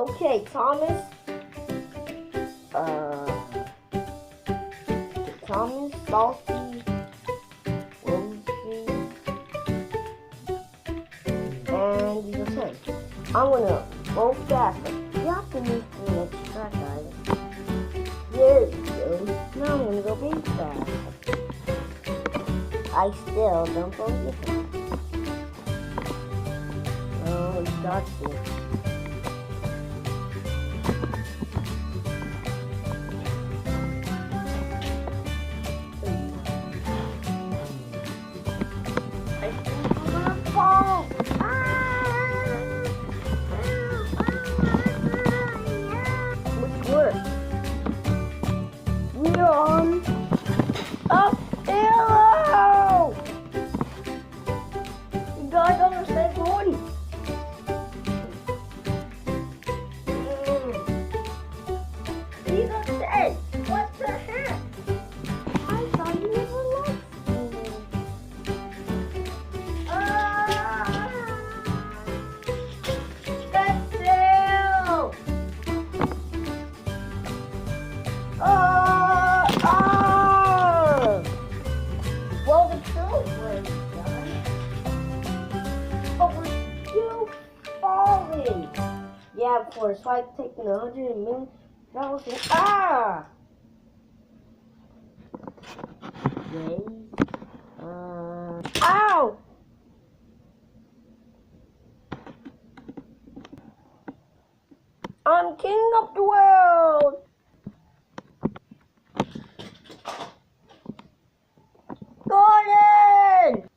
Okay, Thomas. Thomas, Salty, Rosie, and these are 10. I'm gonna go faster. You have to move to the next track, guys. There we go. Now I'm gonna go big fast. I still don't go different. Oh, it's got to. We're on uphill. You guys on the same one. These are dead. What the heck? I thought you never liked me. That's still. Well, the children, guys. But we're still falling. Yeah, of course. So I've taken 100 million. Ah! Yay. Ow! I'm king of the world! Gordon!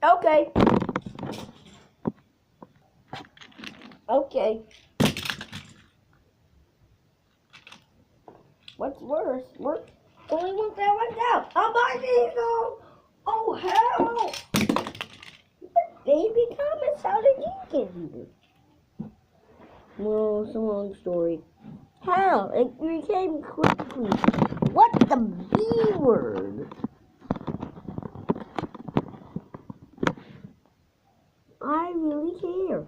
Okay. Okay. What's worse? We're only one that went down. I'm my diesel! Oh, hell! Baby Thomas, how did you get here? Well, it's a long story. How? It became quickly. What the B word? I really care.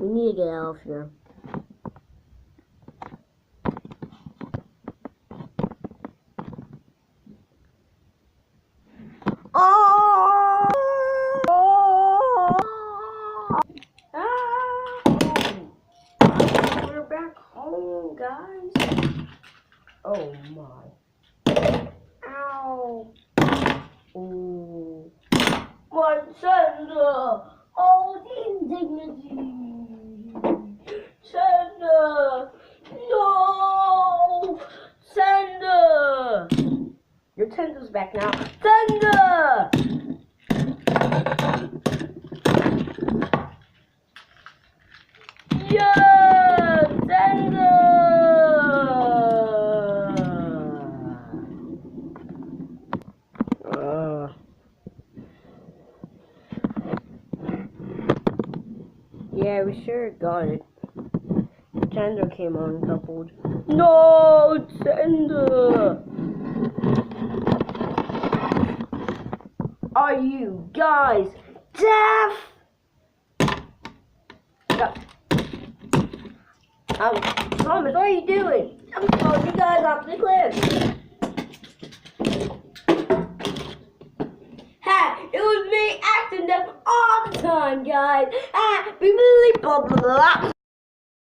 We need to get out of here. Oh! We're back home, guys. Oh my. Ow. Ooh. My Sandra. Oh, the indignity. Sandra. No. Sandra. Your tender's back now. Thunder! Yeah! Thunder! Yeah, we sure got it. Thunder came uncoupled. No! Thunder! Are you guys deaf? Thomas, what are you doing? I'm throwing you guys off the cliff. Ha! It was me acting deaf all the time, guys. Ah, blah blah blah blah.